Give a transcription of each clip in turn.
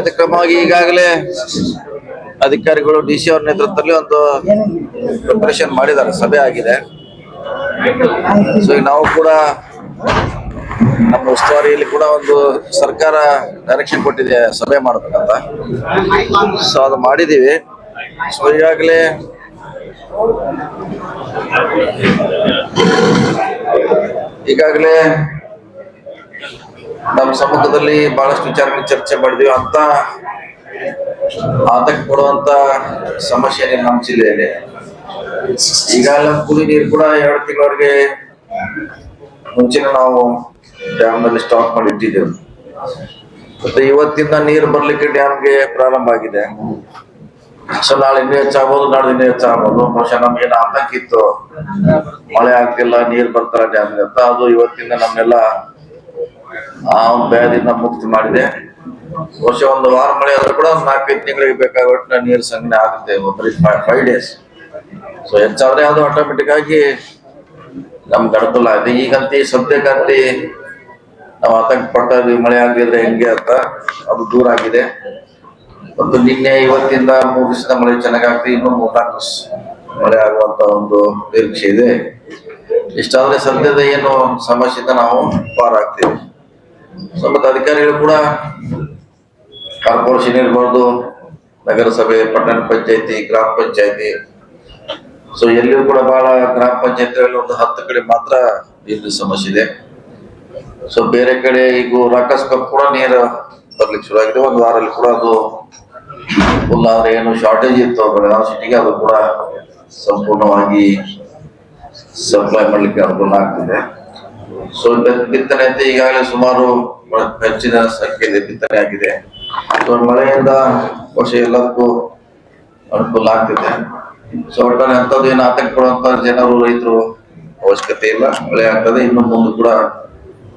ಮುಂಜಾಗ್ರತೆ ಕ್ರಮವಾಗಿ ಈಗಾಗಲೇ ಅಧಿಕಾರಿಗಳು ಡಿಸಿ ಅವರ ನೇತೃತ್ವದಲ್ಲಿ ಒಂದು ಪ್ರಿಪರೇಷನ್ ಮಾಡಿದ್ದಾರೆ, ಸಭೆ ಆಗಿದೆ. ಸೊ ಈಗ ನಾವು ಕೂಡ ನಮ್ಮ ಉಸ್ತುವಾರಿಯಲ್ಲಿ ಕೂಡ ಒಂದು ಸರ್ಕಾರ ಡೈರೆಕ್ಷನ್ ಕೊಟ್ಟಿದೆ ಸಭೆ ಮಾಡಬೇಕಂತ. ಸೊ ಅದು ಮಾಡಿದೀವಿ. ಸೊ ಈಗಾಗಲೇ ನಮ್ಮ ಸಮ್ಮುಖದಲ್ಲಿ ಬಹಳಷ್ಟು ವಿಚಾರಗಳು ಚರ್ಚೆ ಮಾಡಿದೀವಿ. ಅಂತ ಆತಂಕ ಪಡುವಂತ ಸಮಸ್ಯೆ ನಮ್ಮ ಜಿಲ್ಲೆಯಲ್ಲಿ ಈಗಾಗಲೇ ಕುಡಿ ನೀರು ಕೂಡ 2 ತಿಂಗಳವರೆಗೆ ಮುಂಚೆನೆ ನಾವು ಡ್ಯಾಮ್ ನಲ್ಲಿ ಸ್ಟಾಕ್ ಮಾಡಿ ಇಟ್ಟಿದ್ದೇವೆ. ಮತ್ತೆ ಇವತ್ತಿಂದ ನೀರು ಬರ್ಲಿಕ್ಕೆ ಡ್ಯಾಮ್ಗೆ ಪ್ರಾರಂಭ ಆಗಿದೆ. ಸೊ ನಾಳೆ ಇನ್ನೂ ಹೆಚ್ಚಾಗ್ಬೋದು, ನಾಳೆ ಇನ್ನೂ ಹೆಚ್ಚಾಗ್ಬೋದು. ಬಹುಶಃ ನಮ್ಗೇನು ಆತಂಕ ಇತ್ತು ಮಳೆ ಆಗ್ತಿಲ್ಲ, ನೀರು ಬರ್ತಾರ ಡ್ಯಾಮ್ಗೆ ಅಂತ, ಅದು ಇವತ್ತಿಂದ ನಮ್ನೆಲ್ಲ ಆ ಭಯದಿಂದ ಮುಕ್ತಿ ಮಾಡಿದೆ. ಬಹುಶಃ ಒಂದು ವಾರ ಮಳೆ ಆದ್ರೂ ಕೂಡ ಒಂದು 4-5 ತಿಂಗಳಿಗೆ ಬೇಕಾಗುವಷ್ಟು ನೀರು ಸಂಗ್ರಹಣೆ ಆಗುತ್ತೆ, 5 days. ಸೊ ಹೆಚ್ಚಾದ್ರೆ ಅದು ಆಟೋಮೆಟಿಕ್ ಆಗಿ ನಮ್ಗೆ ಅನುಕೂಲ ಆಗಿದೆ. ಈಗಂತ ಸದ್ಯಕ್ಕಂತ ನಾವು ಆತಂಕ ಪಡ್ತಾ ಇದ್ವಿ ಮಳೆ ಆಗಿದ್ರೆ ಹೆಂಗೆ ಅಂತ, ಅದು ದೂರ ಆಗಿದೆ. ಮತ್ತು ನಿನ್ನೆ ಇವತ್ತಿಂದ 3 ದಿವಸದ ಮಳೆ ಚೆನ್ನಾಗಾಗ್ತದೆ, ಇನ್ನೂ 3-4 ದಿವಸ ಮಳೆ ಆಗುವಂತ ಒಂದು ನಿರೀಕ್ಷೆ ಇದೆ. ಇಷ್ಟಾದ್ರೆ ಸದ್ಯದ ಏನು ಸಮಸ್ಯೆಯಿಂದ ನಾವು ಪಾರ ಆಗ್ತೀವಿ. ಸೊ ಮತ್ತೆ ಅಧಿಕಾರಿಗಳು ಕೂಡ ಕಾರ್ಪೊರೇಷನ್ ಇರ್ಬೋದು, ನಗರಸಭೆ, ಪಟ್ಟಣ ಪಂಚಾಯತಿ, ಗ್ರಾಮ ಪಂಚಾಯತಿ, ಸೊ ಎಲ್ಲಿಯೂ ಕೂಡ ಬಹಳ ಗ್ರಾಮ ಪಂಚಾಯತಿಗಳಲ್ಲಿ ಒಂದು 10 ಕಡೆ ಮಾತ್ರ ನೀರಿನ ಸಮಸ್ಯೆ ಇದೆ. ಸೊ ಬೇರೆ ಕಡೆ ಈಗ ರಾಕಸ್ಕಪ್ ಕೂಡ ನೀರು ಬರ್ಲಿಕ್ಕೆ ಶುರು ಆಗಿದೆ. ಒಂದು ವಾರಲ್ಲಿ ಕೂಡ ಅದು ಫುಲ್ ಆದ್ರೆ ಏನು ಶಾರ್ಟೇಜ್ ಇತ್ತು ಬೆಳಗಾವಿ ಸಿಟಿಗೆ, ಅದು ಕೂಡ ಸಂಪೂರ್ಣವಾಗಿ ಸಪ್ಲೈ ಮಾಡ್ಲಿಕ್ಕೆ ಅನುಕೂಲ ಆಗ್ತಿದೆ. ಸೊ ಬಿತ್ತನೆ ಅಂತ ಈಗಾಗಲೇ ಸುಮಾರು ಹೆಚ್ಚಿನ ಸಂಖ್ಯೆಯಲ್ಲಿ ಬಿತ್ತನೆ ಆಗಿದೆ. ಸೊ ಮಳೆಯಿಂದ ಬಹುಶಃ ಎಲ್ಲದಕ್ಕೂ ಅನುಕೂಲ ಆಗ್ತಿದೆ. ಸೊ ಒಟ್ಟಾರೆ ಅಂಥದ್ದು ಏನು ಆತಂಕ ಪಡುವಂತ ಜನರು, ರೈತರು ಅವಶ್ಯಕತೆ ಇಲ್ಲ. ಮಳೆ ಆಗ್ತದೆ, ಇನ್ನು ಮುಂದೆ ಕೂಡ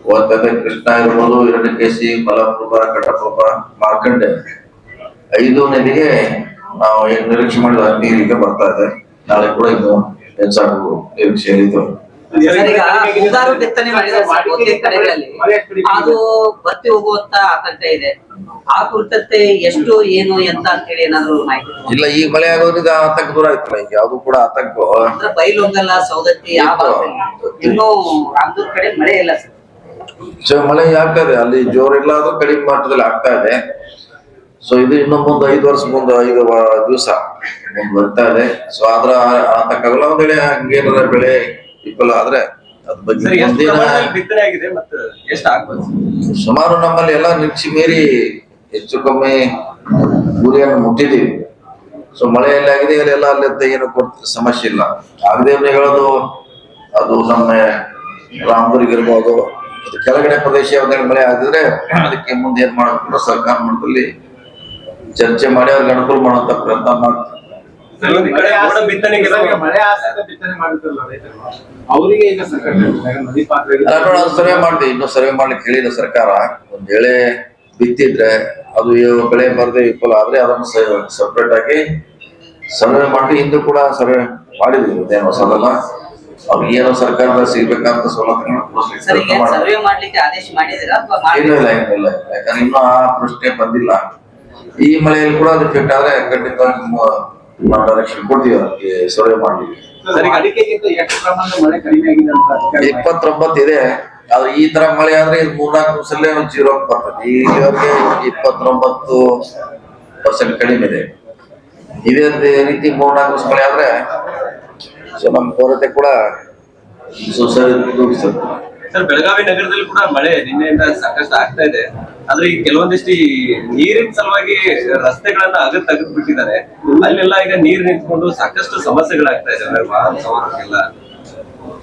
ಹೋಗ್ತದೆ. ಕೃಷ್ಣ ಇರ್ಬೋದು, ಹಿರಣ್ಯಕೇಶಿ, ಮಲಪ್ರಭಾ, ಘಟಪ್ರಭಾ, ಮಾರ್ಕಂಡೆ 5 ನದಿಗೆ ನಾವು ಏನು ನಿರೀಕ್ಷೆ ಮಾಡಿದ ನೀರಿಗೆ ಬರ್ತಾ ಇದೆ. ನಾಳೆ ಕೂಡ ಇನ್ನು ಹೆಚ್ಚಾಗುವ ನಿರೀಕ್ಷೆ ಇತ್ತು. ಮುಂಗಾರು ಬಿತ್ತನೆ ಮಾಡಿದ ಕಡೆಗಳಲ್ಲಿ ಅದು ಬತ್ತಿ ಹೋಗುವಂತ ಆತಂಕ ಇದೆ. ಆ ಕುರಿತಂತೆ ಎಷ್ಟು ಏನು ಎಂತ ಅಂತ ಹೇಳಿ ಏನಾದ್ರು ಮಾಹಿತಿ ಇಲ್ಲ? ಈಗ ಮಳೆ ಆಗೋದ್ರಿಂದ ಆತಂಕ ದೂರ ಆಯ್ತಲ್ಲ, ಈಗ ಯಾವ್ದು ಕೂಡ ಆತಂಕ. ಬೈಲೊಂಗಲ, ಸೌದತ್ತಿ ಇನ್ನೂ ರಾಮದೂರ್ ಕಡೆ ಮಳೆ ಇಲ್ಲ ಸರ್. ಸೊ ಮಳೆ ಆಗ್ತಾ ಇದೆ, ಅಲ್ಲಿ ಜೋರ್ ಇಲ್ಲ, ಅದು ಕಡಿಮೆ ಮಟ್ಟದಲ್ಲಿ ಆಗ್ತಾ ಇದೆ. ಸೊ ಇದು ಇನ್ನು ಮುಂದೆ 5 ವರ್ಷ ಮುಂದೆ 5 ದಿವಸ ಮುಂದೆ ಬರ್ತಾ ಇದೆ. ಸೊ ಆದ್ರ ಆತಂಕಗಳು ಒಂದ್ ವೇಳೆ ಹಂಗೇನಾರ ಬೆಳೆ ವಿಫಲ ಆದ್ರೆ ಅದ್ ಬಗ್ಗೆ ಸುಮಾರು ನಮ್ಮಲ್ಲಿ ಎಲ್ಲ ನಿರೀಕ್ಷೆ ಮೀರಿ ಹೆಚ್ಚು ಕಮ್ಮಿ ಗುರಿಯನ್ನು ಮುಟ್ಟಿದೀವಿ. ಸೊ ಮಳೆ ಎಲ್ಲ ಆಗಿದೆ, ಎಲ್ಲ ಅಲ್ಲಿಂದ ಏನು ಸಮಸ್ಯೆ ಇಲ್ಲ. ಆಗದೆ ಹೇಳೋದು ಅದು ನಮ್ಮ ರಾಮದುರ್ಗ ಇರ್ಬೋದು, ಕೆಳಗಡೆ ಪ್ರದೇಶ ಮಳೆ ಆಗಿದ್ರೆ ಅದಕ್ಕೆ ಮುಂದೆ ಏನ್ ಮಾಡಬೇಕು ಸರ್ಕಾರ ಮಟ್ಟದಲ್ಲಿ ಚರ್ಚೆ ಮಾಡಿ ಅವ್ರಿಗೆ ಅನುಕೂಲ ಮಾಡುವಂತ ಪ್ರಯತ್ನ ಮಾಡ್ತಾರೆ. ಸರ್ವೆ ಮಾಡಿದ್ವಿ, ಇನ್ನು ಸರ್ವೆ ಮಾಡ್ಲಿಕ್ಕೆ ಹೇಳಿದ ಸರ್ಕಾರ. ಒಂದ್ ವೇಳೆ ಬಿತ್ತಿದ್ರೆ ಅದು ಬೆಳೆ ಬರದೆ ವಿಫಲ ಆದ್ರೆ ಅದನ್ನು ಸಪ್ರೇಟ್ ಆಗಿ ಸರ್ವೆ ಮಾಡಿ ಹಿಂದೂ ಕೂಡ ಸರ್ವೆ ಮಾಡಿದ್ವಿ. ಅದೇನು ಹೊಸದಲ್ಲ, ಅವ್ರಿಗೆ ಏನೋ ಸರ್ಕಾರದ ಸಿಗ್ಬೇಕಂತ ಸರ್ವೆ ಮಾಡ್ಲಿಕ್ಕೆ ಆದೇಶ ಮಾಡಿದಿರಾ? ಇಲ್ಲ, ಯಾಕಂದ್ರೆ ಇನ್ನೂ ಆ ಪ್ರಶ್ನೆ ಬಂದಿಲ್ಲ. ಈ ಮಳೆಯಲ್ಲಿ ಕೂಡ ಅದು ಎಫೆಕ್ಟ್ ಆದ್ರೆ ಖಂಡಿತವಾಗಿ ನಾವು ಡೈರೆಕ್ಷನ್ ಕೊಡ್ತೀವಿ ಅದಕ್ಕೆ ಸರ್ವೆ ಮಾಡ್ಲಿಕ್ಕೆ. 29 ಇದೆ. ಆದ್ರೆ ಈ ತರ ಮಳೆ ಆದ್ರೆ ಇದು 3-4 ದಿವಸಲ್ಲೇ 0 ಬರ್ತದೆ. ಈವರೆಗೆ 29% ಕಡಿಮೆ ಇದೆ. ಇದೇ ರೀತಿ 3-4 ದಿವಸ ಮಳೆ ಆದ್ರೆ ಸೊ ನಮ್ಮ ಕೊರತೆ ಕೂಡ ಸರ್, ಬೆಳಗಾವಿ ನಗರದಲ್ಲಿ ಕೂಡ ಮಳೆ ನಿನ್ನೆಯಿಂದ ಸಾಕಷ್ಟು ಆಗ್ತಾ ಇದೆ. ಆದ್ರೆ ಈ ಕೆಲವೊಂದಿಷ್ಟು ನೀರಿನ ಸಲುವಾಗಿ ರಸ್ತೆಗಳನ್ನ ತೆಗೆದು ಬಿಟ್ಟಿದ್ದಾರೆ. ಅಲ್ಲೆಲ್ಲ ಈಗ ನೀರು ನಿಂತ್ಕೊಂಡು ಸಾಕಷ್ಟು ಸಮಸ್ಯೆಗಳಾಗ್ತಾ ಇದಾವೆ, ವಾಹನ ಸವಾರರಿಗೆಲ್ಲ.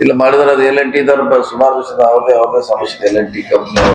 ಇಲ್ಲ ಮಾಡಿದ್ರೆ ಅದು L&T ಸುಮಾರು ದಿವಸದ ಅವ್ರದೇ ಸಮಸ್ಯೆ. L&T company